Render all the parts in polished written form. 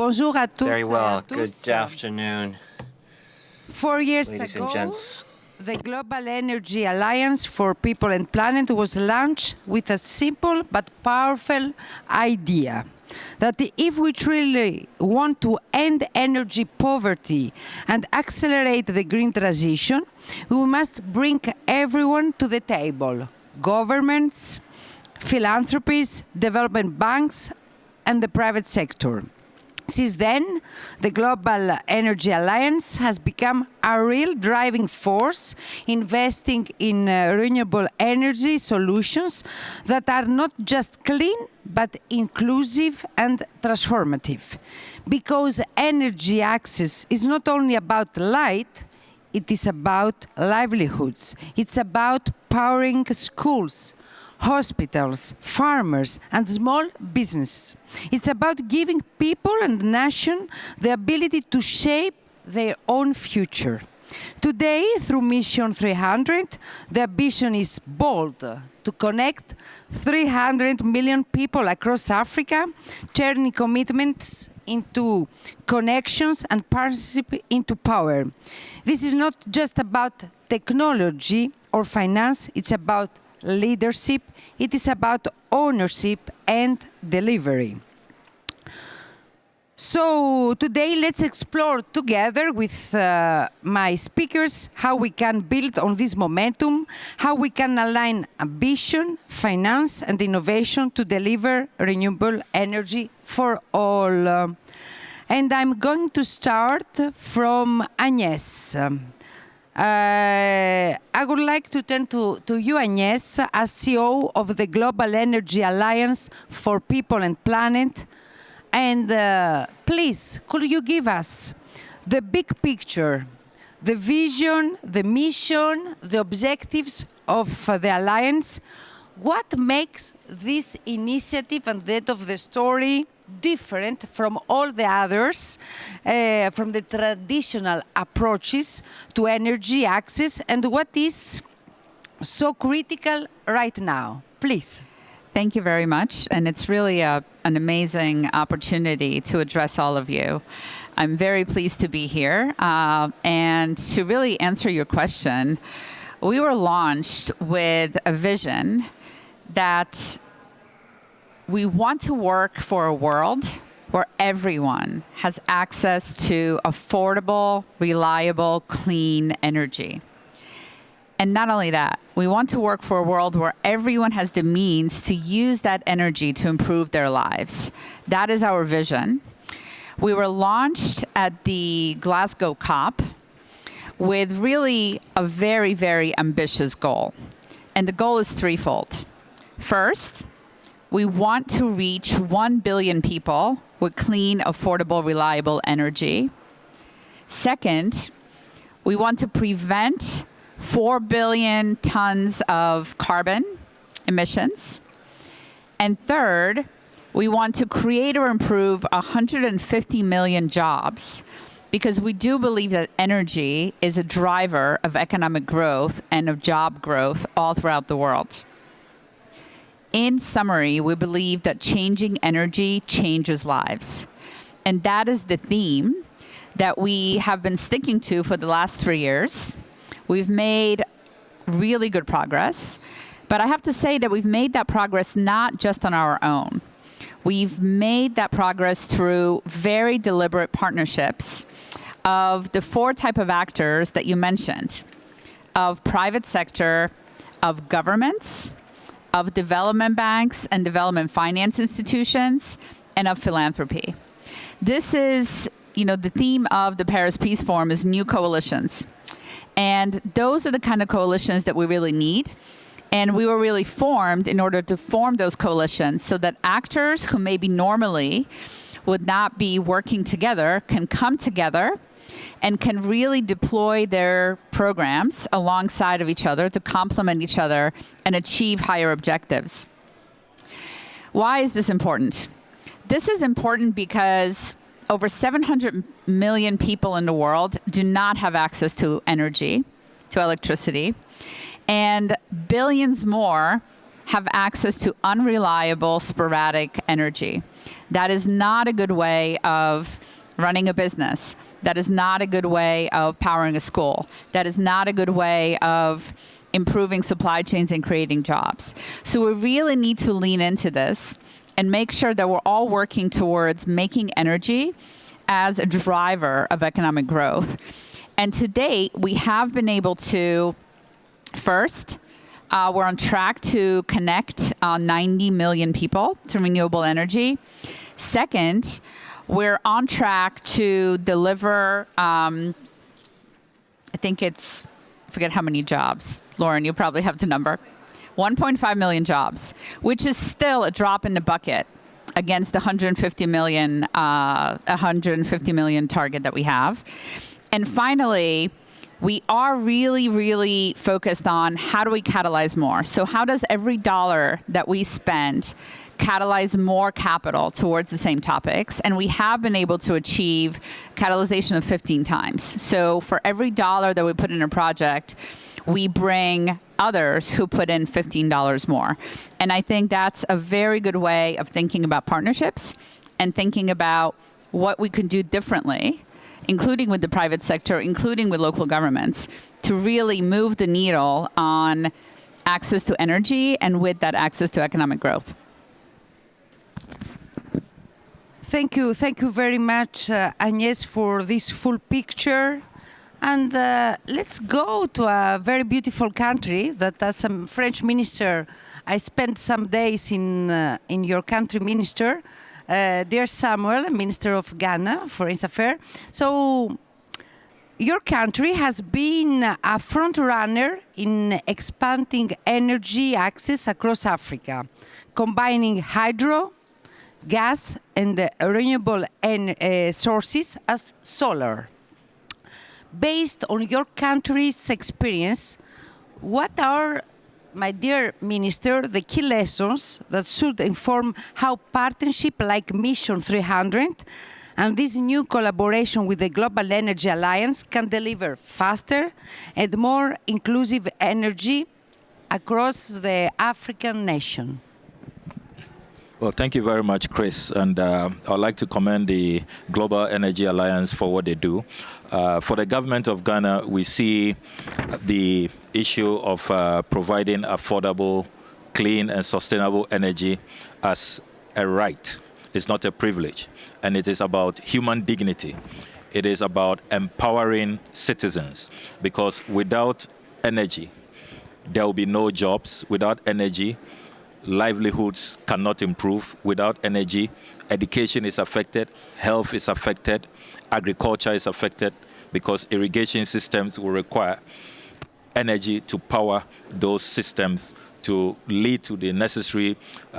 Bonjour à toutes Very well. et à tous. Good afternoon, 4 years ladies ago, and gents. the Global Energy Alliance for People and Planet was launched with a simple but powerful idea that if we truly want to end energy poverty and accelerate the green transition, we must bring everyone to the table: governments, philanthropies, development banks, and the private sector. Since then, the Global Energy Alliance has become a real driving force, investing in renewable energy solutions that are not just clean, but inclusive and transformative. Because energy access is not only about light, it is about livelihoods. It's about powering schools, hospitals, farmers, and small business. It's about giving people and the nation the ability to shape their own future. Today, through Mission 300, the ambition is bold: to connect 300 million people across Africa, turning commitments into connections and partnership into power. This is not just about technology or finance, it's about leadership, it is about ownership and delivery. So today let's explore together with my speakers how we can build on this momentum, how we can align ambition, finance and innovation to deliver renewable energy for all. And I'm going to start from Agnès. I would like to turn to you, Agnès, as CEO of the Global Energy Alliance for People and Planet. And please, could you give us the big picture, the vision, the mission, the objectives of the Alliance? What makes this initiative and that of the story different from all the others, from the traditional approaches to energy access, and what is so critical right now? Please. Thank you very much, and it's really an amazing opportunity to address all of you. I'm very pleased to be here, and to really answer your question, we were launched with a vision that we want to work for a world where everyone has access to affordable, reliable, clean energy. And not only that, we want to work for a world where everyone has the means to use that energy to improve their lives. That is our vision. We were launched at the Glasgow COP with really a very, very ambitious goal. And the goal is threefold. First, we want to reach 1 billion people with clean, affordable, reliable energy. Second, we want to prevent 4 billion tons of carbon emissions. And third, we want to create or improve 150 million jobs, because we do believe that energy is a driver of economic growth and of job growth all throughout the world. In summary, we believe that changing energy changes lives. And that is the theme that we have been sticking to for the last 3 years. We've made really good progress, but I have to say that we've made that progress not just on our own. We've made that progress through very deliberate partnerships of the 4 types of actors that you mentioned: of private sector, of governments, of development banks and development finance institutions, and of philanthropy. This is, the theme of the Paris Peace Forum is new coalitions. And those are the kind of coalitions that we really need. And we were really formed in order to form those coalitions so that actors who maybe normally would not be working together can come together and can really deploy their programs alongside of each other to complement each other and achieve higher objectives. Why is this important? This is important because over 700 million people in the world do not have access to energy, to electricity, and billions more have access to unreliable, sporadic energy. That is not a good way of running a business. That is not a good way of powering a school. That is not a good way of improving supply chains and creating jobs. So we really need to lean into this and make sure that we're all working towards making energy as a driver of economic growth. And to date, we have been able to, first, we're on track to connect 90 million people to renewable energy. Second, we're on track to deliver, I forget how many jobs. Lauren, you probably have the number. 1.5 million jobs, which is still a drop in the bucket against the 150 million target that we have. And finally, we are really, really focused on how do we catalyze more? So how does every dollar that we spend catalyze more capital towards the same topics? And we have been able to achieve catalyzation of 15 times. So for every dollar that we put in a project, we bring others who put in $15 more. And I think that's a very good way of thinking about partnerships and thinking about what we could do differently, including with the private sector, including with local governments, to really move the needle on access to energy and with that access to economic growth. Thank you very much, Agnès, for this full picture. And let's go to a very beautiful country that, as a French minister, I spent some days in your country, Minister. Dear Samuel, Minister of Ghana, Foreign Affairs. So, your country has been a front runner in expanding energy access across Africa, combining hydro, gas, and renewable sources as solar. Based on your country's experience, what are, my dear Minister, the key lessons that should inform how partnership like Mission 300 and this new collaboration with the Global Energy Alliance can deliver faster and more inclusive energy across the African nation? Well, thank you very much, Chris. And I'd like to commend the Global Energy Alliance for what they do. For the government of Ghana, we see the issue of providing affordable, clean, and sustainable energy as a right. It's not a privilege. And it is about human dignity. It is about empowering citizens. Because without energy, there will be no jobs. Without energy, livelihoods cannot improve. Without energy, education is affected, health is affected, agriculture is affected, because irrigation systems will require energy to power those systems to lead to the necessary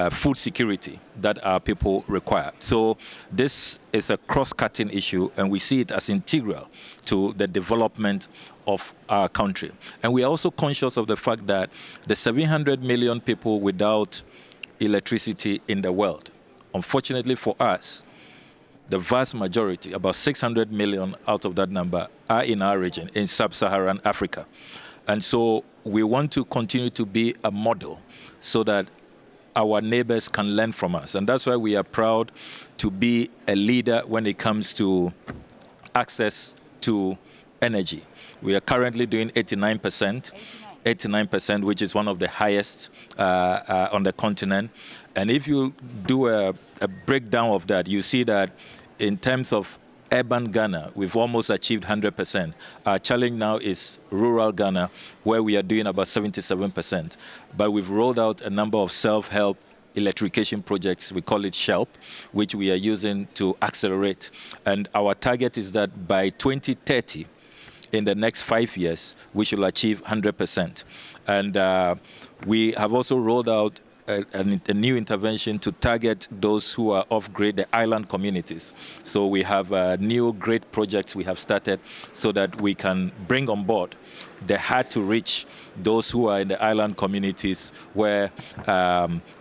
food security that our people require. So this is a cross-cutting issue, and we see it as integral to the development of our country. And we are also conscious of the fact that the 700 million people without electricity in the world, unfortunately for us, the vast majority, about 600 million out of that number, are in our region, in sub-Saharan Africa. And so we want to continue to be a model so that our neighbors can learn from us. And that's why we are proud to be a leader when it comes to access to energy. We are currently doing 89%, which is one of the highest on the continent. And if you do a breakdown of that, you see that in terms of urban Ghana, we've almost achieved 100%. Our challenge now is rural Ghana, where we are doing about 77%. But we've rolled out a number of self-help electrification projects. We call it SHELP, which we are using to accelerate. And our target is that by 2030, in the next 5 years, we should achieve 100%. And we have also rolled out a new intervention to target those who are off-grid, the island communities. So we have new great projects we have started so that we can bring on board the hard-to-reach, those who are in the island communities where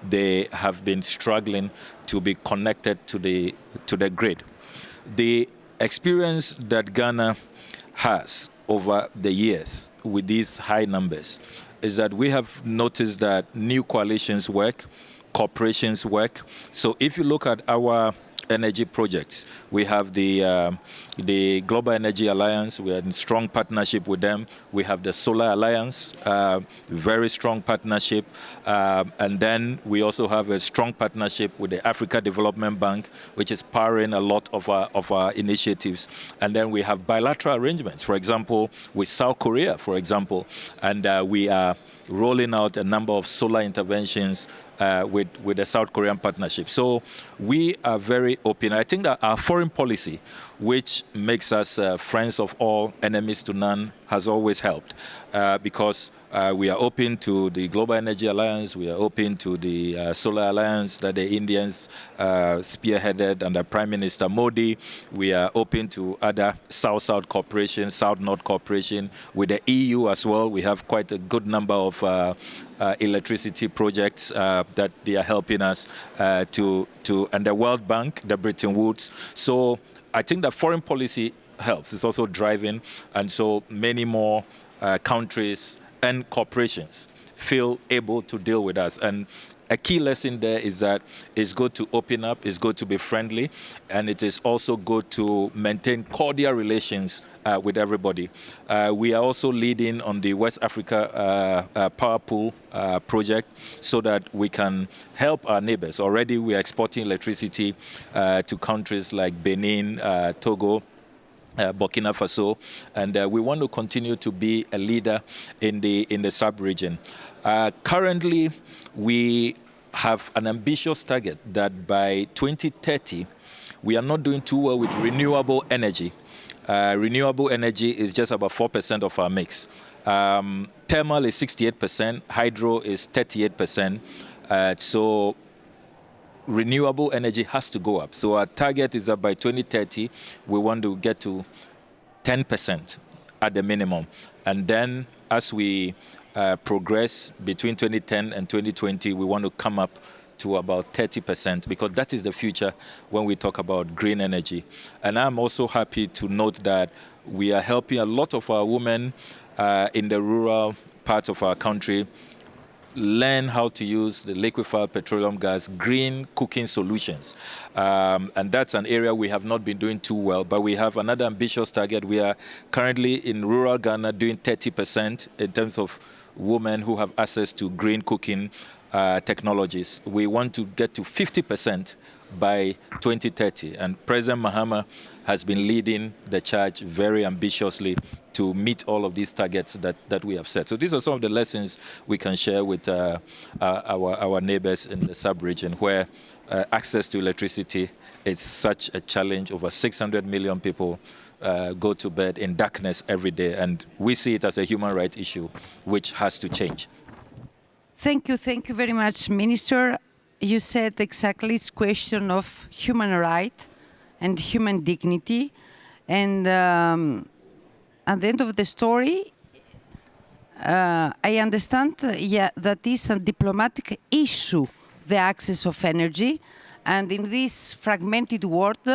they have been struggling to be connected to the grid. The experience that Ghana has over the years with these high numbers is that we have noticed that new coalitions work, corporations work. So if you look at our energy projects, we have the Global Energy Alliance. We are in strong partnership with them. We have the Solar Alliance, very strong partnership. And then we also have a strong partnership with the Africa Development Bank, which is powering a lot of our initiatives. And then we have bilateral arrangements, for example, with South Korea, for example. And we are rolling out a number of solar interventions with the South Korean partnership. So we are very open. I think that our foreign policy, which makes us friends of all, enemies to none, has always helped because we are open to the Global Energy Alliance. We are open to the Solar Alliance that the Indians spearheaded under Prime Minister Modi. We are open to other South-South cooperation, South-North cooperation. With the EU as well, we have quite a good number of electricity projects that they are helping us and the World Bank, the Bretton Woods. So I think that foreign policy helps. It's also driving, and so many more countries and corporations feel able to deal with us. And a key lesson there is that it's good to open up, it's good to be friendly, and it is also good to maintain cordial relations with everybody. We are also leading on the West Africa Power Pool project so that we can help our neighbors. Already we are exporting electricity to countries like Benin, Togo, Burkina Faso, and we want to continue to be a leader in the sub-region. Currently, we have an ambitious target that by 2030, we are not doing too well with renewable energy. Renewable energy is just about 4% of our mix. Thermal is 68%, hydro is 38%. So renewable energy has to go up. So our target is that by 2030, we want to get to 10% at the minimum. And then as we progress between 2010 and 2020, we want to come up to about 30%, because that is the future when we talk about green energy. And I'm also happy to note that we are helping a lot of our women in the rural parts of our country learn how to use the liquefied petroleum gas, green cooking solutions. And that's an area we have not been doing too well, but we have another ambitious target. We are currently in rural Ghana doing 30% in terms of women who have access to green cooking technologies. We want to get to 50% by 2030. And President Mahama has been leading the charge very ambitiously to meet all of these targets that we have set. So these are some of the lessons we can share with our neighbors in the sub-region, where access to electricity is such a challenge. Over 600 million people go to bed in darkness every day, and we see it as a human rights issue, which has to change. Thank you very much, Minister. You said exactly it's question of human right and human dignity, and at the end of the story, I understand that is a diplomatic issue, the access of energy, and in this fragmented world,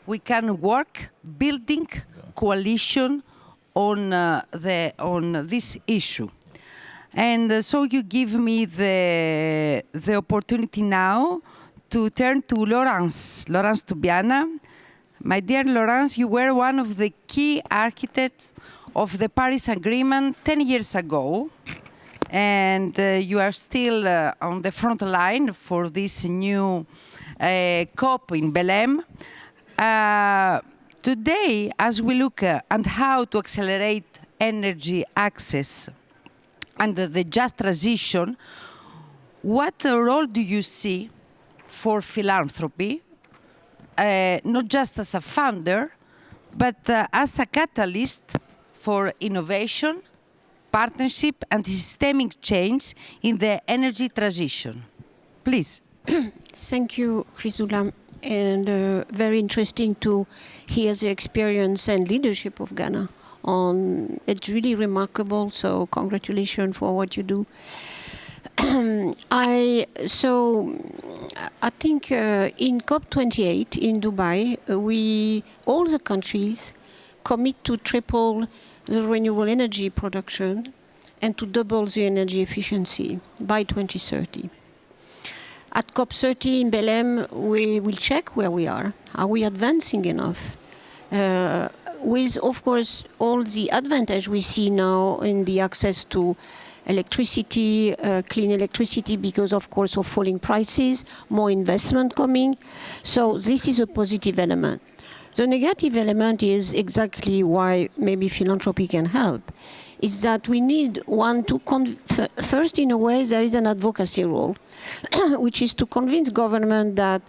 we can work building coalition on this issue. And so you give me the opportunity now to turn to Laurence Toubiana. My dear Laurence, you were one of the key architects of the Paris Agreement 10 years ago, and you are still on the front line for this new COP in Belém. Today, as we look at how to accelerate energy access and the just transition, what role do you see for philanthropy, not just as a funder, but as a catalyst for innovation, partnership, and systemic change in the energy transition? Please. Thank you, Chrysoula, and very interesting to hear the experience and leadership of Ghana. It's really remarkable, so congratulations for what you do. I think in COP28 in Dubai, all the countries commit to triple the renewable energy production and to double the energy efficiency by 2030. At COP30 in Belém, we will check where we are. Are we advancing enough? With, of course, all the advantage we see now in the access to electricity, clean electricity, because, of course, of falling prices, more investment coming. So this is a positive element. The negative element is exactly why maybe philanthropy can help, is that we need one to, first, in a way, there is an advocacy role, which is to convince government that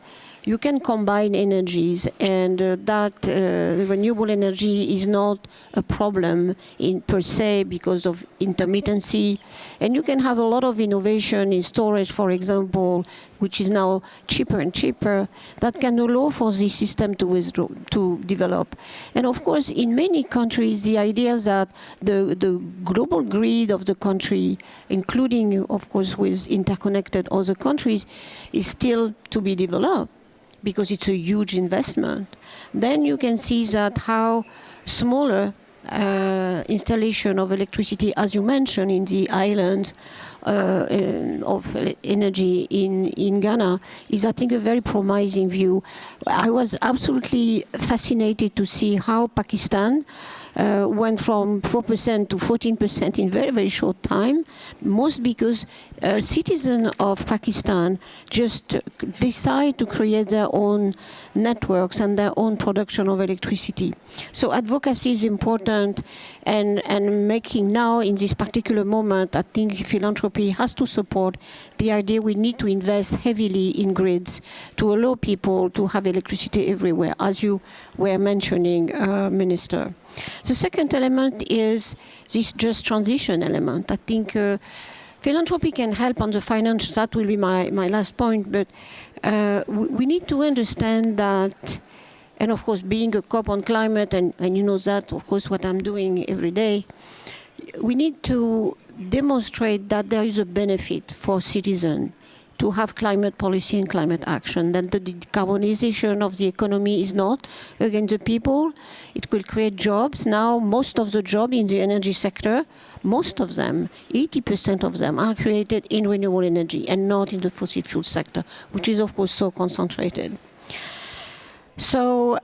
you can combine energies and that renewable energy is not a problem in per se because of intermittency. And you can have a lot of innovation in storage, for example, which is now cheaper and cheaper, that can allow for the system to develop. And of course, in many countries, the idea that the global grid of the country, including, of course, with interconnected other countries, is still to be developed, because it's a huge investment. Then you can see that how smaller installation of electricity, as you mentioned, in the islands of energy in Ghana is, I think, a very promising view. I was absolutely fascinated to see how Pakistan went from 4% to 14% in very, very short time, most because citizens of Pakistan just decide to create their own networks and their own production of electricity. So advocacy is important, and making now, in this particular moment, I think philanthropy has to support the idea we need to invest heavily in grids to allow people to have electricity everywhere, as you were mentioning, Minister. The second element is this just transition element. I think philanthropy can help on the finance. That will be my last point. But we need to understand that, and of course, being a COP on climate, and you know that, of course, what I'm doing every day, we need to demonstrate that there is a benefit for citizens to have climate policy and climate action, that the decarbonization of the economy is not against the people. It will create jobs. Now, most of the jobs in the energy sector, most of them, 80% of them, are created in renewable energy and not in the fossil fuel sector, which is, of course, so concentrated. So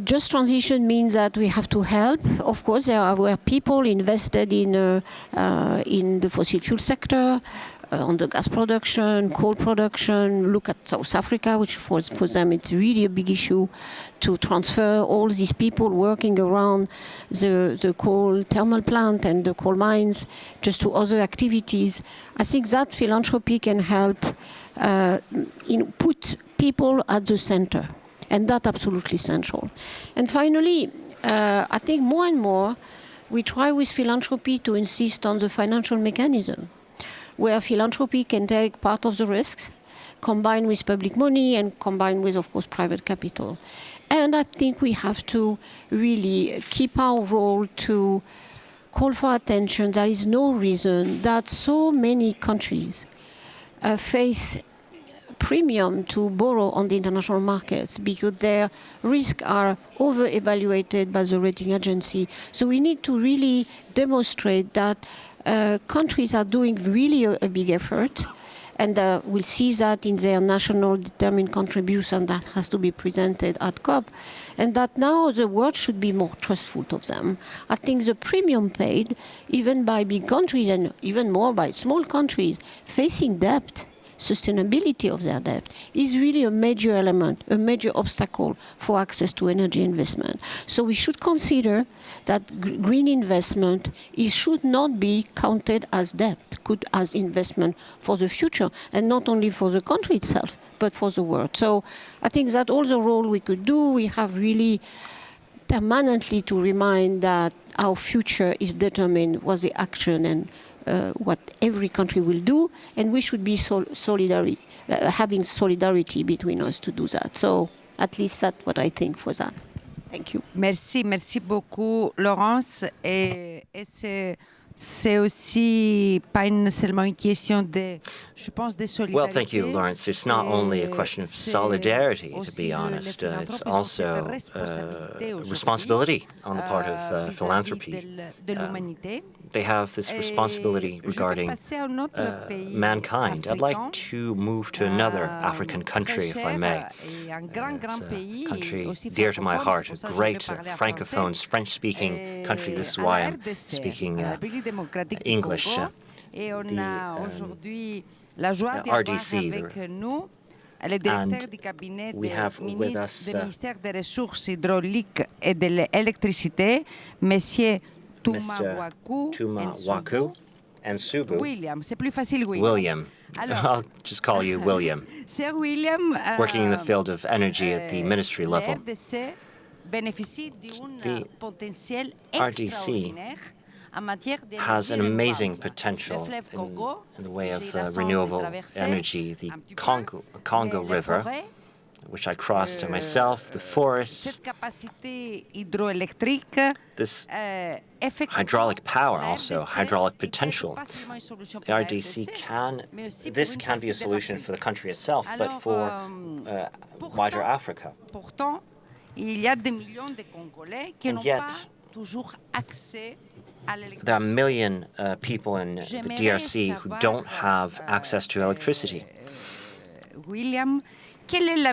just transition means that we have to help. Of course, there were people invested in the fossil fuel sector, on the gas production, coal production. Look at South Africa, which for them it's really a big issue to transfer all these people working around the coal thermal plant and the coal mines just to other activities. I think that philanthropy can help put people at the center, and that's absolutely central. And finally, I think more and more we try with philanthropy to insist on the financial mechanism, where philanthropy can take part of the risks, combined with public money and combined with, of course, private capital. And I think we have to really keep our role to call for attention. There is no reason that so many countries face premium to borrow on the international markets because their risks are over-evaluated by the rating agency. So we need to really demonstrate that countries are doing really a big effort, and we'll see that in their national determined contribution that has to be presented at COP, and that now the world should be more trustful of them. I think the premium paid, even by big countries and even more by small countries facing debt, sustainability of their debt, is really a major element, a major obstacle for access to energy investment. So we should consider that green investment should not be counted as debt, as investment for the future, and not only for the country itself, but for the world. So I think that all the role we could do, we have really permanently to remind that our future is determined with the action and what every country will do, and we should be having solidarity between us to do that. So at least that's what I think for that. Thank you. Merci beaucoup, Laurence. Et c'est aussi pas seulement une question de, je pense, de solidarité. Well, thank you, Lawrence. It's not only a question of solidarity, to be honest. It's also responsibility on the part of philanthropy. they have this responsibility regarding mankind. I'd like to move to another African country, if I may. It's a country dear to my heart, a great Francophone, French-speaking country. This is why I'm speaking English. The RDC, and we have with us du ministère des Ressources hydrauliques et de l'électricité, Monsieur Tumawaku and Subu. William, c'est plus facile, William. I'll just call you William. Sir William, working in the field of energy at the ministry level. RDC bénéficie d'un potentiel RDC has an amazing potential in the way of renewable energy. The Congo River, which I crossed myself, the forests, this hydraulic power also, hydraulic potential. The RDC this can be a solution for the country itself, but for wider Africa. And yet, there are a million people in the DRC who don't have access to electricity.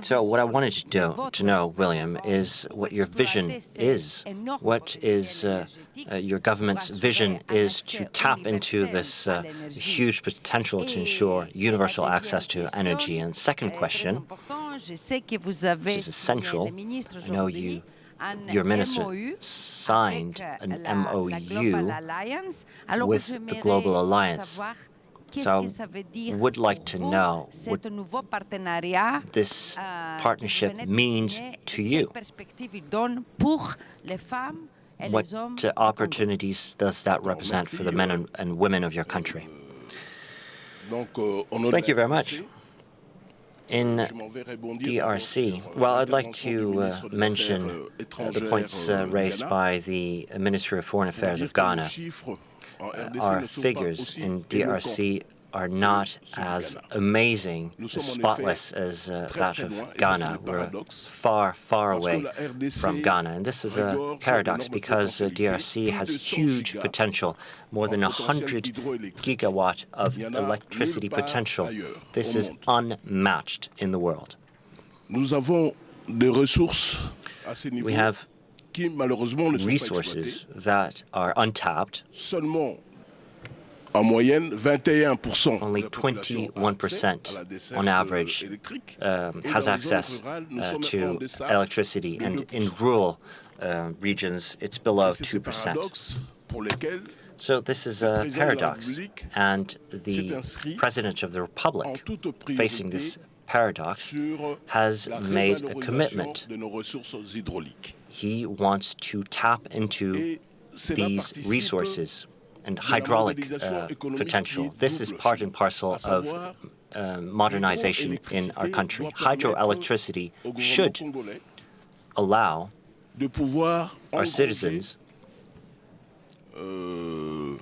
So what I wanted to know, William, is what your vision is. What is your government's vision is to tap into this huge potential to ensure universal access to energy. And second question, which is essential, I know your minister signed an MOU with the Global Alliance. So I would like to know what this partnership means to you. What opportunities does that represent for the men and women of your country? Thank you very much. In DRC, well, I'd like to mention the points raised by the Ministry of Foreign Affairs of Ghana. Our figures in DRC are not as amazing, as spotless as that of Ghana. We're far, far away from Ghana. And this is a paradox because DRC has huge potential, more than 100 gigawatt of electricity potential. This is unmatched in the world. We have resources that are untapped. Only 21% on average has access to electricity, and in rural regions it's below 2%. So this is a paradox, and the President of the Republic, facing this paradox, has made a commitment. He wants to tap into these resources and hydraulic potential. This is part and parcel of modernization in our country. Hydroelectricity should allow our citizens to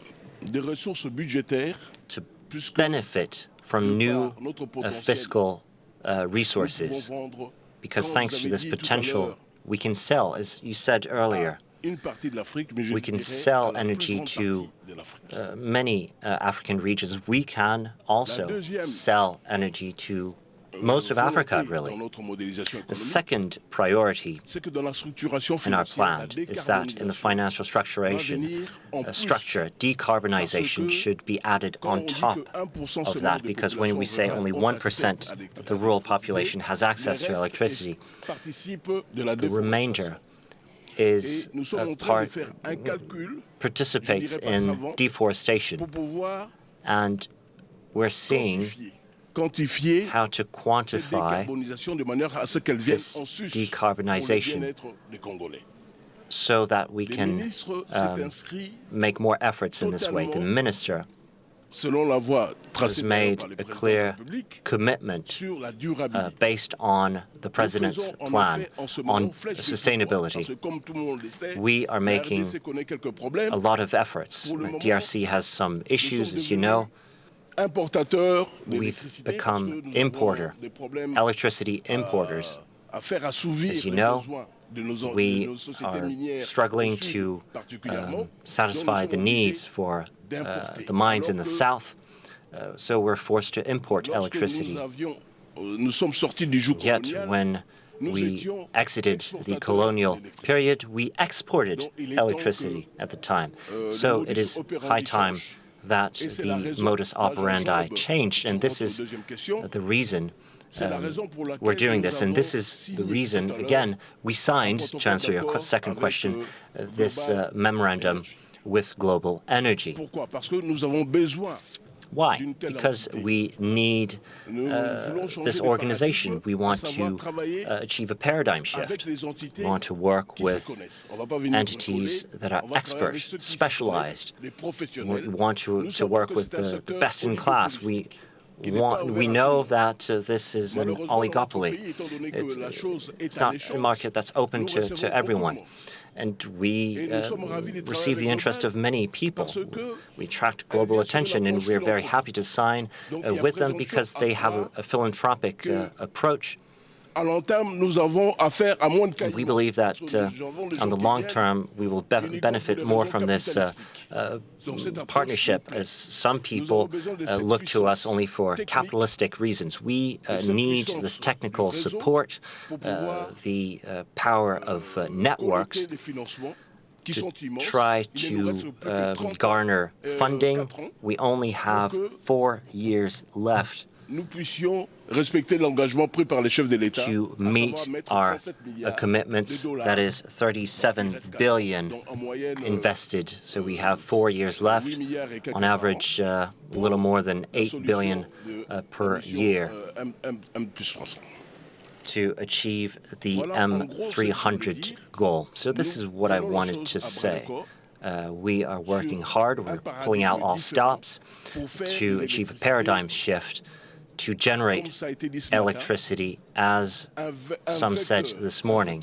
benefit from new fiscal resources, because thanks to this potential, we can sell, as you said earlier, we can sell energy to many African regions. We can also sell energy to most of Africa, really. The second priority in our plan is that in the financial structure, decarbonization should be added on top of that, because when we say only 1% of the rural population has access to electricity, the remainder is participates in deforestation, and we're seeing how to quantify this decarbonization so that we can make more efforts in this way. The minister has made a clear commitment based on the President's plan on sustainability. We are making a lot of efforts. DRC has some issues, as you know. We've become electricity importers As you know, we are struggling to satisfy the needs for the mines in the south, so we're forced to import electricity. Yet, when we exited the colonial period, we exported electricity at the time. So it is high time that the modus operandi changed, and this is the reason we're doing this. And this is the reason, again, we signed, to answer your second question, this memorandum with Global Energy. Why? Because we need this organization. We want to achieve a paradigm shift. We want to work with entities that are experts, specialized. We want to work with the best in class. We know that this is an oligopoly. It's not a market that's open to everyone. And we receive the interest of many people. We attract global attention, and we're very happy to sign with them because they have a philanthropic approach. And we believe that on the long term, we will benefit more from this partnership, as some people look to us only for capitalistic reasons. We need this technical support, the power of networks to try to garner funding. We only have 4 years left to meet our commitments, that is 37 billion invested. So we have 4 years left, on average a little more than 8 billion per year to achieve the M300 goal. So this is what I wanted to say. We are working hard, we're pulling out all stops to achieve a paradigm shift, to generate electricity, as some said this morning,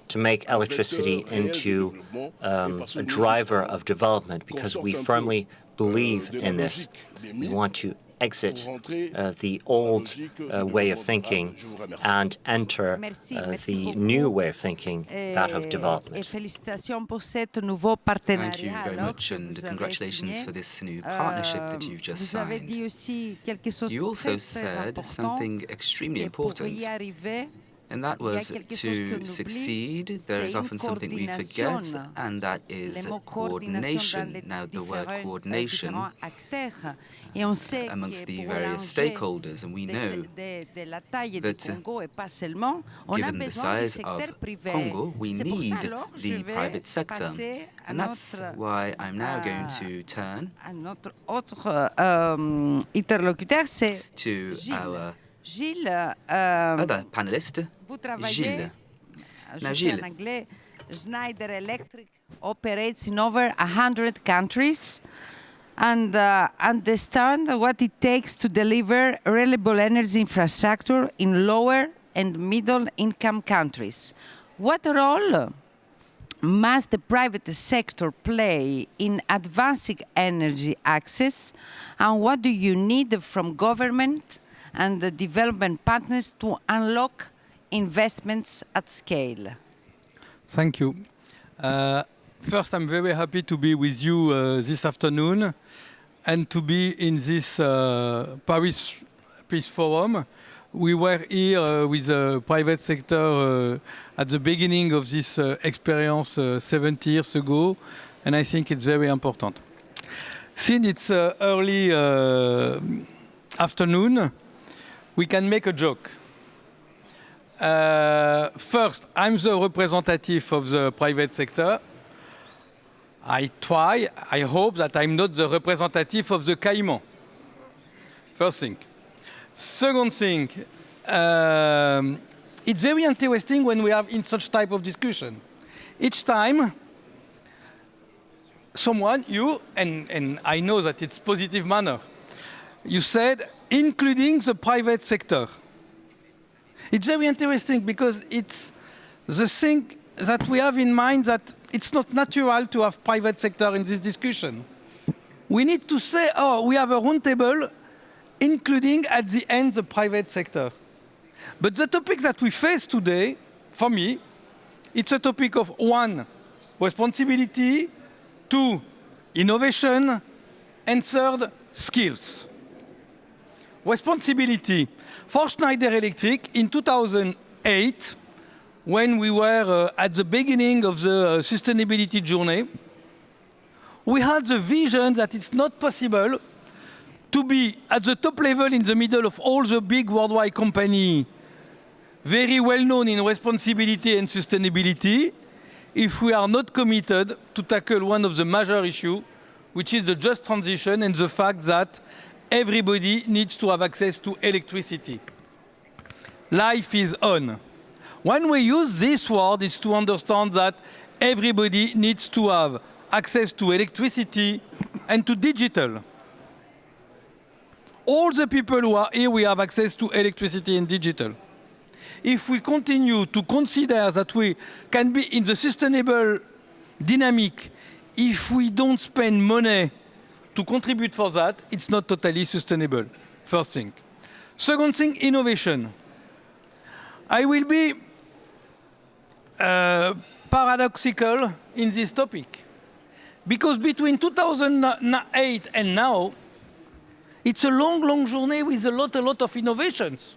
to make electricity into a driver of development, because we firmly believe in this. We want to exit the old way of thinking and enter the new way of thinking, that of development. Thank you very much, and congratulations for this new partnership that you've just signed. You also said something extremely important, and that was to succeed, there is often something we forget, and that is coordination. Now, the word coordination amongst the various stakeholders, and we know that given the size of Congo, we need the private sector. And that's why I'm now going to turn to our other panelist, Gilles. Now, Gilles, Schneider Electric operates in over 100 countries and understand what it takes to deliver reliable energy infrastructure in lower and middle-income countries. What role must the private sector play in advancing energy access, and what do you need from government and the development partners to unlock investments at scale? Thank you. First, I'm very happy to be with you this afternoon and to be in this Paris Peace Forum. We were here with the private sector at the beginning of this experience 70 years ago, and I think it's very important. Since it's early afternoon, we can make a joke. First, I'm the representative of the private sector. I hope that I'm not the representative of the Caïman. First thing. Second thing, it's very interesting when we have in such type of discussion. Each time, someone, you, and I know that it's positive manner, you said, including the private sector. It's very interesting because it's the thing that we have in mind that it's not natural to have private sector in this discussion. We need to say, oh, we have a round table, including at the end the private sector. But the topic that we face today, for me, it's a topic of 1, responsibility, 2, innovation, and 3, skills. Responsibility. For Schneider Electric, in 2008, when we were at the beginning of the sustainability journey, we had the vision that it's not possible to be at the top level in the middle of all the big worldwide companies, very well known in responsibility and sustainability, if we are not committed to tackle one of the major issues, which is the just transition and the fact that everybody needs to have access to electricity. Life is on. When we use this word, it's to understand that everybody needs to have access to electricity and to digital. All the people who are here, we have access to electricity and digital. If we continue to consider that we can be in the sustainable dynamic, if we don't spend money to contribute for that, it's not totally sustainable. First thing. Second thing, innovation. I will be paradoxical in this topic. Because between 2008 and now, it's a long, long journey with a lot of innovations.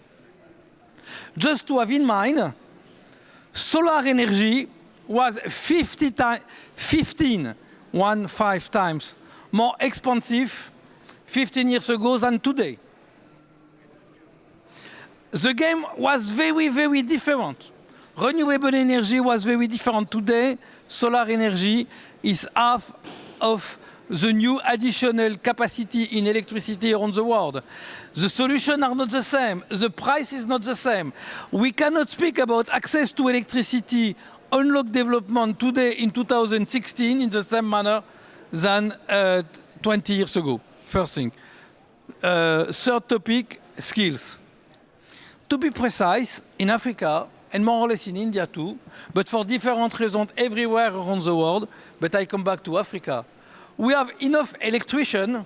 Just to have in mind, solar energy was 15 times more expensive 15 years ago than today. The game was very, very different. Renewable energy was very different. Today, solar energy is half of the new additional capacity in electricity around the world. The solutions are not the same. The price is not the same. We cannot speak about access to electricity, unlock development today in 2016 in the same manner than 20 years ago. First thing. Third topic, skills. To be precise, in Africa, and more or less in India too, but for different reasons everywhere around the world, but I come back to Africa, we have enough electricians,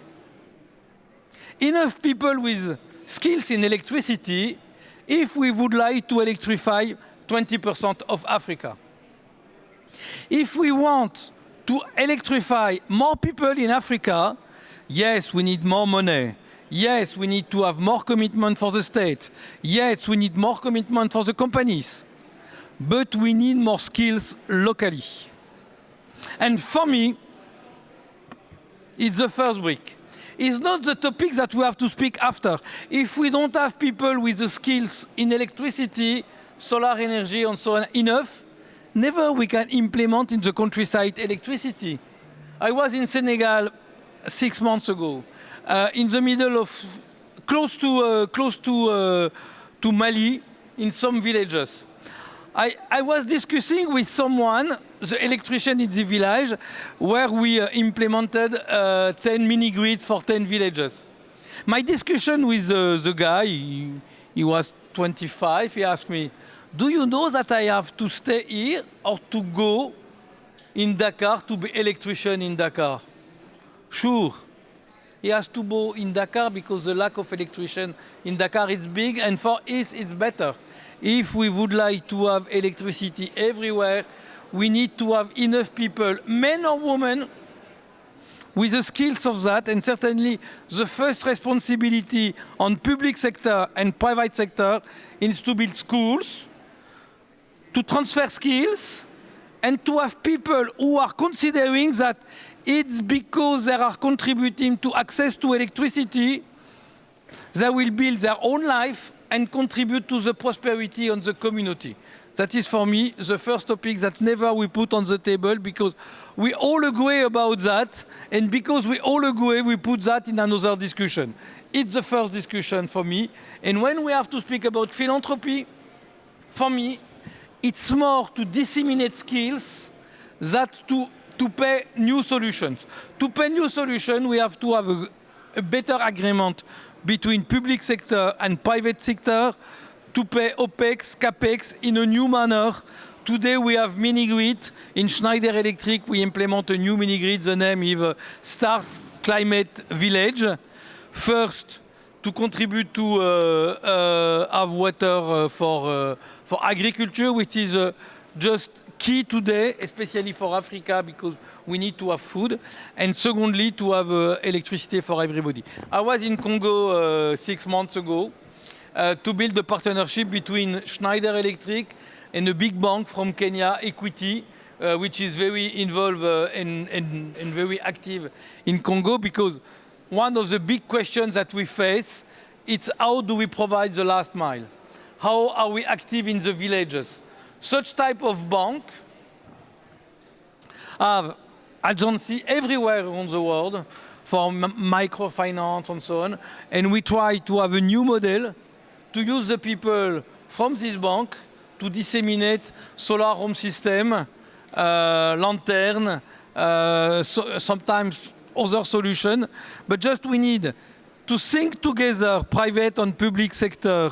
enough people with skills in electricity, if we would like to electrify 20% of Africa. If we want to electrify more people in Africa, yes, we need more money. Yes, we need to have more commitment for the state. Yes, we need more commitment for the companies. But we need more skills locally. And for me, it's the first brick. It's not the topic that we have to speak after. If we don't have people with the skills in electricity, solar energy and so on enough, never we can implement in the countryside electricity. I was in Senegal 6 months ago. In the middle of, close to Mali, in some villages. I was discussing with someone, the electrician in the village, where we implemented 10 mini-grids for 10 villages. My discussion with the guy, he was 25, he asked me, do you know that I have to stay here or to go in Dakar to be electrician in Dakar? Sure. He has to go in Dakar because the lack of electrician in Dakar is big, and for us it's better. If we would like to have electricity everywhere, we need to have enough people, men or women, with the skills of that, and certainly the first responsibility on public sector and private sector is to build schools, to transfer skills, and to have people who are considering that it's because they are contributing to access to electricity, they will build their own life and contribute to the prosperity of the community. That is, for me, the first topic that never we put on the table, because we all agree about that, and because we all agree, we put that in another discussion. It's the first discussion for me. And when we have to speak about philanthropy, for me, it's more to disseminate skills than to pay new solutions. To pay new solutions, we have to have a better agreement between public sector and private sector to pay OPEX, CAPEX in a new manner. Today we have mini-grid. In Schneider Electric, we implement a new mini-grid. The name is Start Climate Village. First, to contribute to have water for agriculture, which is just key today, especially for Africa, because we need to have food. And secondly, to have electricity for everybody. I was in Congo 6 months ago to build a partnership between Schneider Electric and a big bank from Kenya, Equity, which is very involved and very active in Congo, because one of the big questions that we face is how do we provide the last mile? How are we active in the villages? Such type of bank have agency everywhere around the world for microfinance and so on, and we try to have a new model to use the people from this bank to disseminate solar home system, lantern, sometimes other solution, but just we need to think together, private and public sector,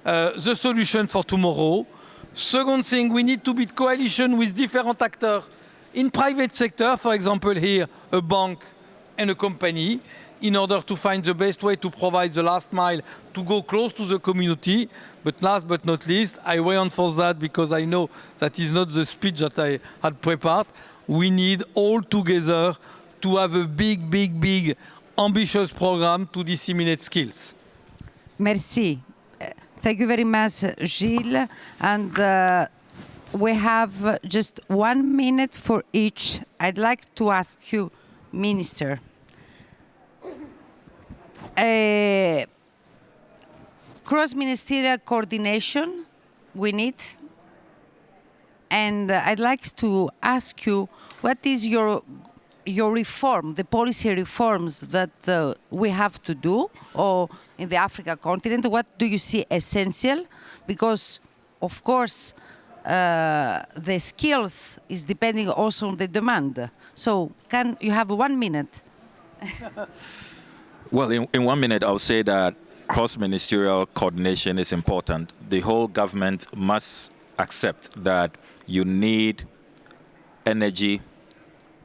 the solution for tomorrow. Second thing, we need to build coalition with different actors in private sector, for example here, a bank and a company, in order to find the best way to provide the last mile, to go close to the community. But last but not least, I reinforce that because I know that is not the speech that I had prepared. We need all together to have a big, ambitious program to disseminate skills. Merci. Thank you very much, Gilles. And we have just 1 minute for each. I'd like to ask you, Minister, cross-ministerial coordination we need. And I'd like to ask you, what is your reform, the policy reforms that we have to do, or in the Africa continent, what do you see essential? Because, of course, the skills is depending also on the demand. So can you have 1 minute? Well, in 1 minute, I'll say that cross-ministerial coordination is important. The whole government must accept that you need energy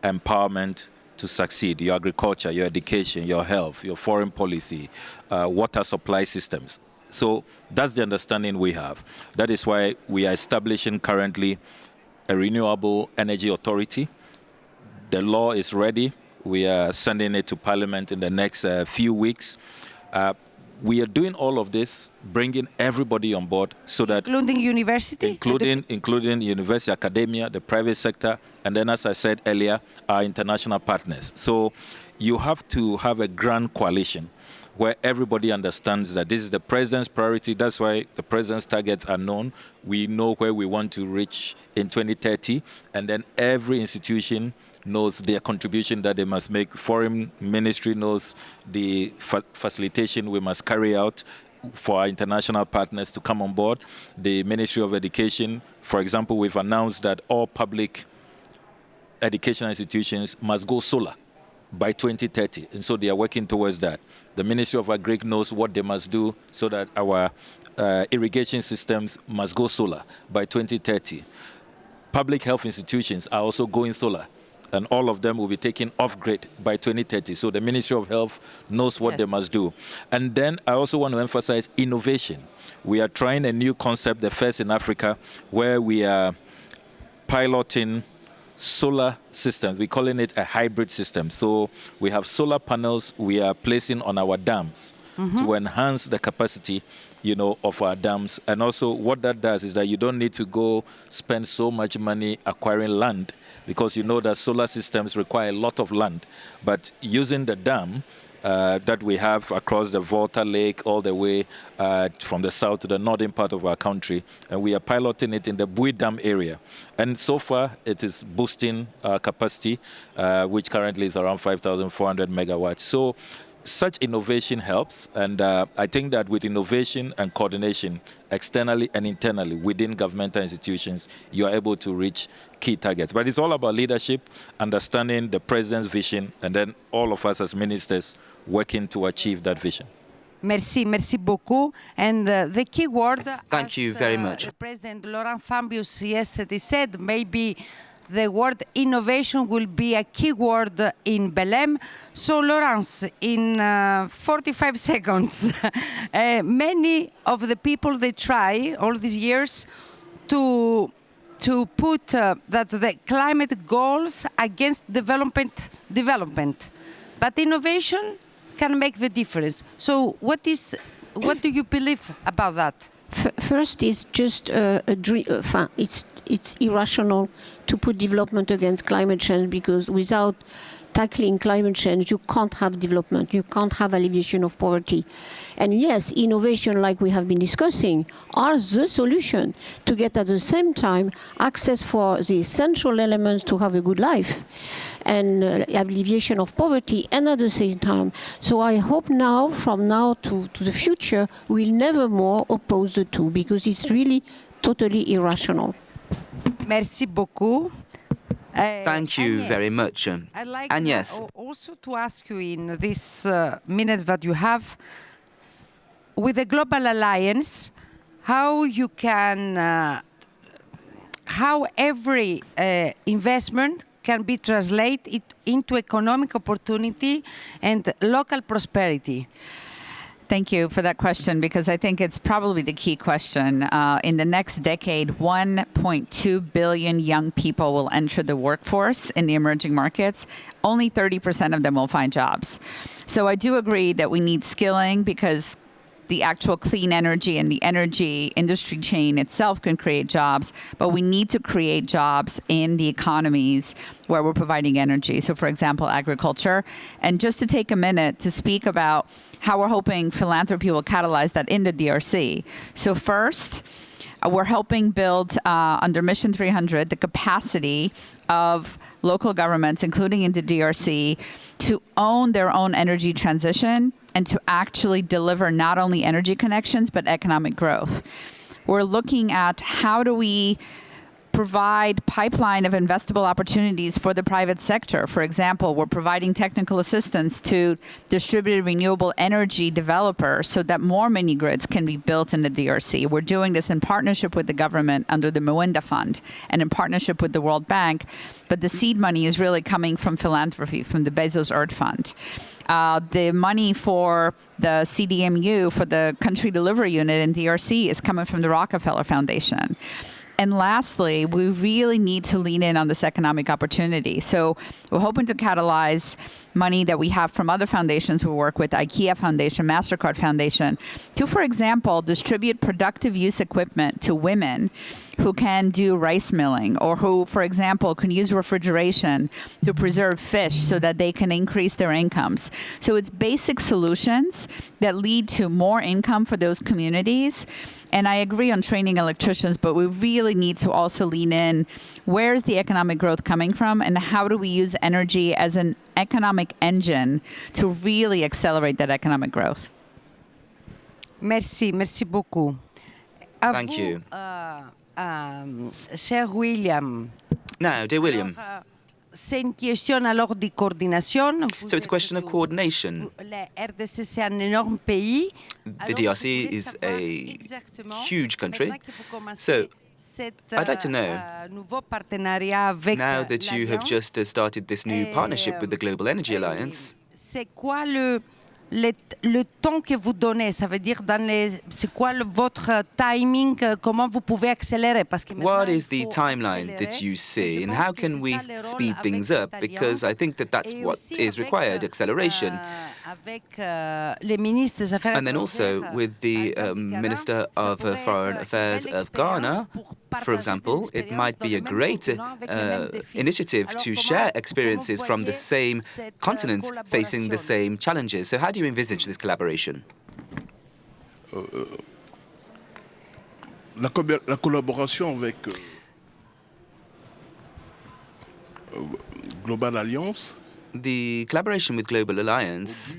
empowerment to succeed. Your agriculture, your education, your health, your foreign policy, water supply systems. So that's the understanding we have. That is why we are establishing currently a renewable energy authority. The law is ready. We are sending it to Parliament in the next few weeks. We are doing all of this, bringing everybody on board so that... Including university? Including university, academia, the private sector, and then, as I said earlier, our international partners. So you have to have a grand coalition where everybody understands that this is the president's priority. That's why the president's targets are known. We know where we want to reach in 2030, and then every institution knows their contribution that they must make. Foreign ministry knows the facilitation we must carry out for our international partners to come on board. The Ministry of Education, for example, we've announced that all public educational institutions must go solar by 2030, and so they are working towards that. The Ministry of Agric knows what they must do so that our irrigation systems must go solar by 2030. Public health institutions are also going solar, and all of them will be taken off-grid by 2030. So the Ministry of Health knows what they must do. And then I also want to emphasize innovation. We are trying a new concept, the first in Africa, where we are piloting solar systems. We're calling it a hybrid system. So we have solar panels we are placing on our dams to enhance the capacity, of our dams. And also what that does is that you don't need to go spend so much money acquiring land, because you know that solar systems require a lot of land. But using the dam that we have across the Volta Lake all the way from the south to the northern part of our country, and we are piloting it in the Bui Dam area. And so far, it is boosting our capacity, which currently is around 5,400 megawatts. So such innovation helps, and I think that with innovation and coordination externally and internally within governmental institutions, you are able to reach key targets. But it's all about leadership, understanding the president's vision, and then all of us as ministers working to achieve that vision. Merci beaucoup. And the key word, Thank you very much. President Laurent Fabius yesterday said, maybe the word innovation will be a key word in Belém. So, Laurence, in 45 seconds, many of the people, they try all these years to put that the climate goals against development. But innovation can make the difference. So what do you believe about that? First, it's just a dream. It's irrational to put development against climate change, because without tackling climate change, you can't have development, you can't have alleviation of poverty. And yes, innovation, like we have been discussing, are the solution to get at the same time access for the essential elements to have a good life and alleviation of poverty, and at the same time. So I hope now, from now to the future, we'll never more oppose the two, because it's really totally irrational. Merci beaucoup. Thank you very much. I'd like Agnès. Also to ask you in this minute that you have, with the Global Alliance, how you can, how every investment can be translated into economic opportunity and local prosperity. Thank you for that question, because I think it's probably the key question. In the next decade, 1.2 billion young people will enter the workforce in the emerging markets. Only 30% of them will find jobs. So I do agree that we need skilling, because the actual clean energy and the energy industry chain itself can create jobs, but we need to create jobs in the economies where we're providing energy. So, for example, agriculture. And just to take a minute to speak about how we're hoping philanthropy will catalyze that in the DRC. So first, we're helping build, under Mission 300, the capacity of local governments, including in the DRC, to own their own energy transition and to actually deliver not only energy connections, but economic growth. We're looking at how do we provide pipeline of investable opportunities for the private sector. For example, we're providing technical assistance to distributed renewable energy developers so that more mini grids can be built in the DRC. We're doing this in partnership with the government under the Moenda Fund and in partnership with the World Bank. But the seed money is really coming from philanthropy, from the Bezos Earth Fund. The money for the CDMU, for the country delivery unit in DRC, is coming from the Rockefeller Foundation. And lastly, we really need to lean in on this economic opportunity. So we're hoping to catalyze money that we have from other foundations we work with, IKEA Foundation, MasterCard Foundation, to, for example, distribute productive use equipment to women who can do rice milling, or who, for example, can use refrigeration to preserve fish so that they can increase their incomes. So it's basic solutions that lead to more income for those communities. And I agree on training electricians, but we really need to also lean in. Where's the economic growth coming from, and how do we use energy as an economic engine to really accelerate that economic growth? Merci beaucoup. Thank you. Cher William. Now, dear William. C'est une question alors de coordination. So it's a question of coordination. La RDC, c'est un énorme pays. The DRC is a huge country. So I'd like to know, now that you have just started this new partnership with the Global Energy Alliance, c'est quoi le temps que vous donnez, ça veut dire c'est quoi votre timing, comment vous pouvez accélérer, parce que what is the timeline that you see, and how can we speed things up? Because I think that that's what is required, acceleration. And then also with the Minister of Foreign Affairs of Ghana, for example, it might be a great initiative to share experiences from the same continent facing the same challenges. So how do you envisage this collaboration? La collaboration avec Global Alliance. The collaboration with Global Alliance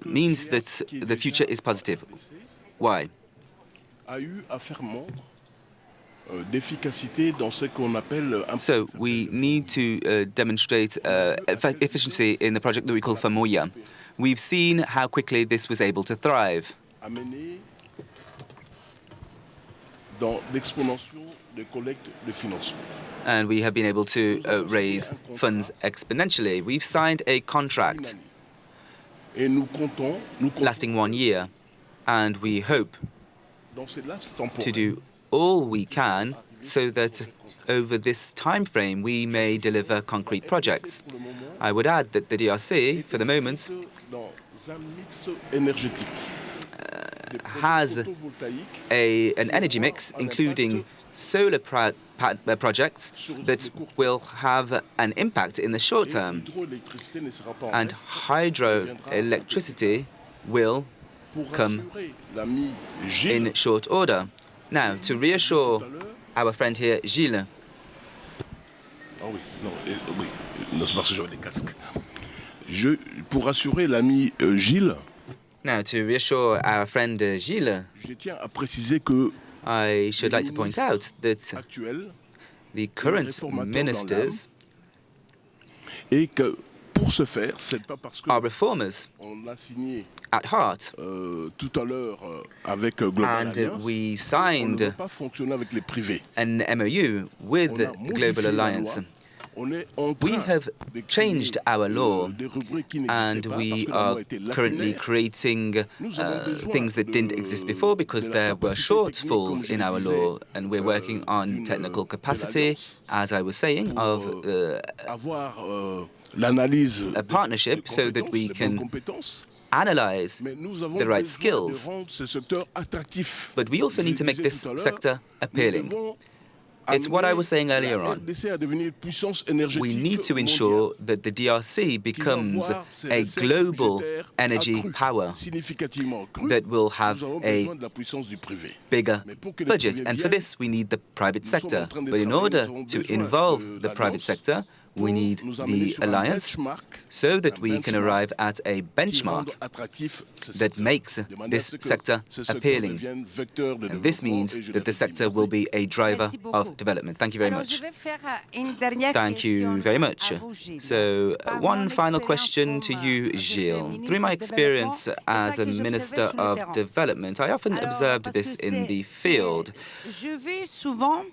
means that the future is positive. Why? So we need to demonstrate efficiency in the project that we call Famoya. We've seen how quickly this was able to thrive. dans l'exponentiation des collectes de financement. And we have been able to raise funds exponentially. We've signed a contract Et nous comptons lasting 1 year, and we hope dans ces laps to temporels do all we can so that over this time frame we may deliver concrete projects. I would add that the DRC, for the moment, dans un mix énergétique. has an energy mix, including solar projects that will have an impact in the short term, and hydroelectricity will come in short order. Now, to reassure our friend here, Gilles. Ah oui, non, oui, non, c'est parce que j'avais des casques. Pour rassurer l'ami Gilles, Now, to reassure our friend Gilles, je tiens à préciser que I should like to point out that actuel the current ministers et que pour ce faire, c'est pas parce que are reformers on a signé at heart, tout à l'heure avec Global and Alliance, we on ne signed peut pas fonctionner avec les privés. an MOU with On a modifié Global la Alliance. loi. On est en We train have de changed créer, our law, des rubriques qui and n'existaient pas we parce que la are loi était currently lacunaire. creating Nous avons besoin things that didn't de- exist before because de la there were capacité technique, shortfalls comme je in le our disais, law, and we're working on d'une- technical de capacity, l'Alliance as I was saying, of avoir l'analyse a partnership so that we can analyze Mais nous avons the right besoin skills. de rendre ce secteur attractif. But we also Je need to make disais this tout à l'heure, sector nous appealing. devons It's what I was saying amener earlier la on. RDC à devenir puissance énergétique We need to mondiale, ensure that the DRC qui va becomes voir ses a recettes global budgétaires energy accrues, power significativement accrues. that will have Nous avons a besoin de la puissance du privé. bigger Mais pour que les budget. privés And for viennent, this, we need the private nous sommes sector. en train de But in travailler, order nous avons to besoin involve de the private l'alliance sector, we pour need nous amener the sur un alliance benchmark, so that un we can benchmark arrive at a qui benchmark rende attractif ce that secteur, makes de manière à this ce que sector ce secteur appealing. devienne vecteur de And this développement, means et je that the l'ai sector dit. will be a driver Merci beaucoup. of development. Thank you very Alors, je much. vais faire une dernière Thank you question very much. à vous, Gilles. So, Par one mon final expérience question to comme, you, ministre Gilles. du Through my experience Développement, as c'est ça a que j'observais Minister sur le of terrain. Development, I often Alors, observed parce this que in the c'est- field. Je vis souvent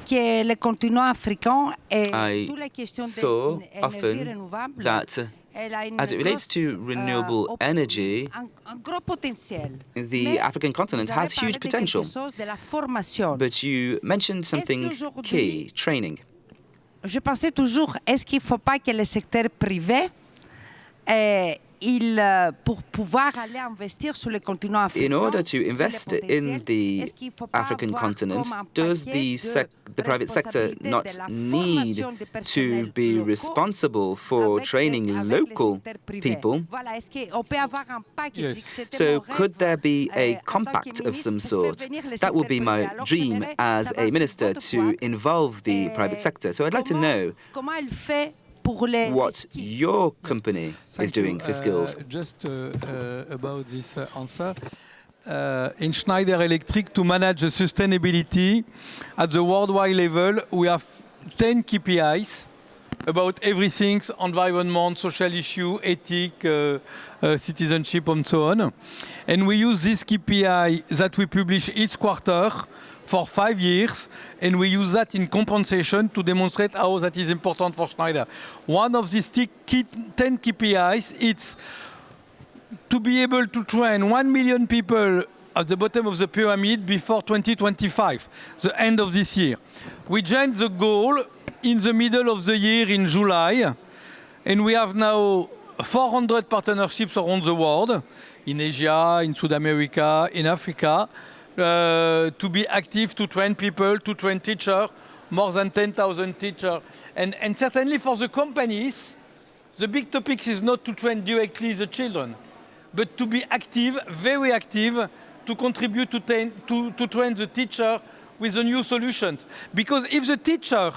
que le continent africain et I toutes les questions saw d'énergie often renouvelable, that elle a une as it relates to grosse, renewable energy, un gros potentiel. the Mais African continent vous avez has parlé huge de potential. quelque chose de la formation. But you mentioned something qu'aujourd'hui- key, training. Je pensais toujours, est-ce qu'il ne faut pas que le secteur privé, pour pouvoir aller investir sur le continent africain, In order to vu le invest in potentiel, the est-ce qu'il faut pas African avoir continent, comme un does paquet the private sector responsabilités not de la need formation des to personnels be locaux responsible for avec training le local secteur privé? people? Voilà, est-ce qu'on peut avoir un package? Yes. C'était So mon rêve, could there be en a tant que compact of ministre, some pour faire sort? venir le That would be secteur my privé. Alors, dream j'aimerais as savoir a si minister votre to boîte, involve the private sector. So I'd like to know comment elle fait pour les what skills? your company Thank is doing you. for skills. Just about this answer. In Schneider Electric, to manage the sustainability at the worldwide level, we have 10 KPIs about everything, environment, social issue, ethic, citizenship, and so on. And we use this KPI that we publish each quarter for 5 years, and we use that in compensation to demonstrate how that is important for Schneider. One of these 10 KPIs, it's to be able to train 1 million people at the bottom of the pyramid before 2025, the end of this year. We changed the goal in the middle of the year in July, and we have now 400 partnerships around the world, in Asia, in South America, in Africa, to be active, to train people, to train teachers, more than 10,000 teachers. And certainly for the companies, the big topic is not to train directly the children, but to be active, very active, to contribute to train the teacher with the new solutions. Because if the teachers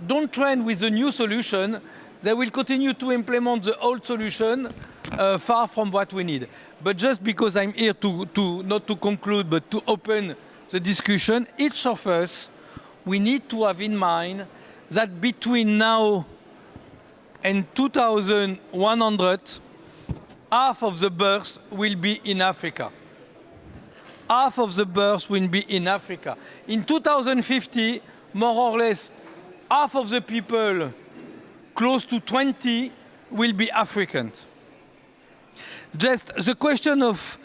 don't train with the new solution, they will continue to implement the old solution far from what we need. But just because I'm here to not to conclude, but to open the discussion, each of us, we need to have in mind that between now and 2100, half of the births will be in Africa. half of the births will be in Africa. In 2050, more or less, half of the people, close to 20, will be African. Just the question of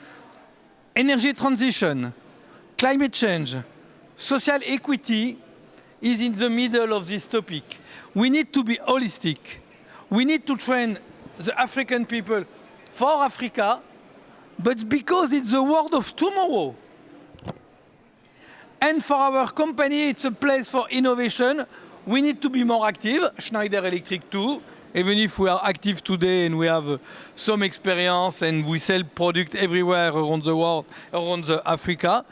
energy transition, climate change, social equity is in the middle of this topic. We need to be holistic. We need to train the African people for Africa, but because it's the world of tomorrow. And for our company, it's a place for innovation. We need to be more active, Schneider Electric too, even if we are active today and we have some experience and we sell product everywhere around the world, around Africa.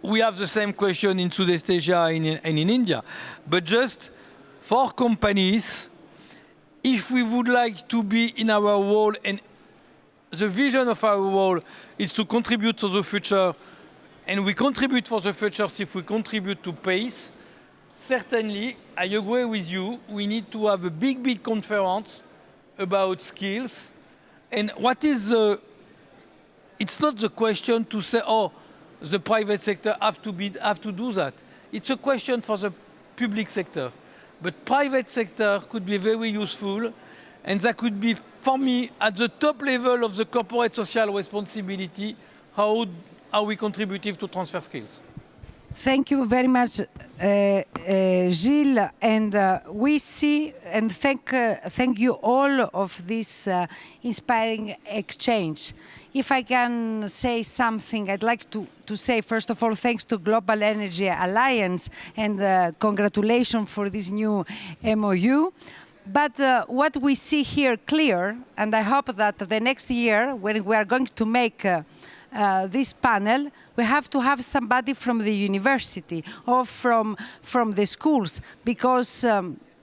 We have the same question in Southeast Asia and in India. But just for companies, if we would like to be in our role, and the vision of our role is to contribute to the future, and we contribute for the future if we contribute to pace, certainly, I agree with you, we need to have a big conference about skills. And what is it's not the question to say, oh, the private sector have to do that. It's a question for the public sector. But private sector could be very useful, and that could be, for me, at the top level of the corporate social responsibility, how we contributive to transfer skills. Thank you very much, Gilles, and we see and thank you all of this inspiring exchange. If I can say something, I'd like to say, first of all, thanks to Global Energy Alliance and congratulations for this new MOU. But what we see here clear, and I hope that the next year, when we are going to make this panel, we have to have somebody from the university or from the schools, because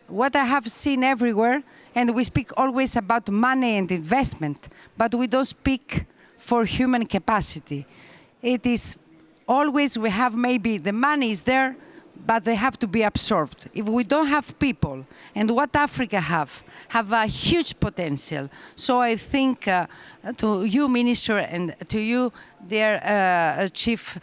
what I have seen everywhere, and we speak always about money and investment, but we don't speak for human capacity. It is always, we have maybe the money is there, but they have to be absorbed. If we don't have people, and what Africa have a huge potential. So I think to you, Minister, and to you, dear Chief,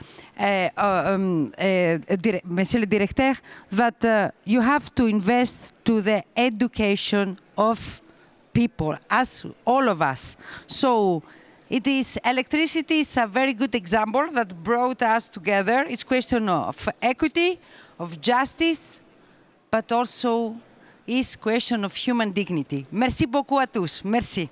Monsieur le Directeur, that you have to invest to the education of people, as all of us. So electricity is a very good example that brought us together. It's question of equity, of justice, but also is question of human dignity. Merci beaucoup à tous. Merci.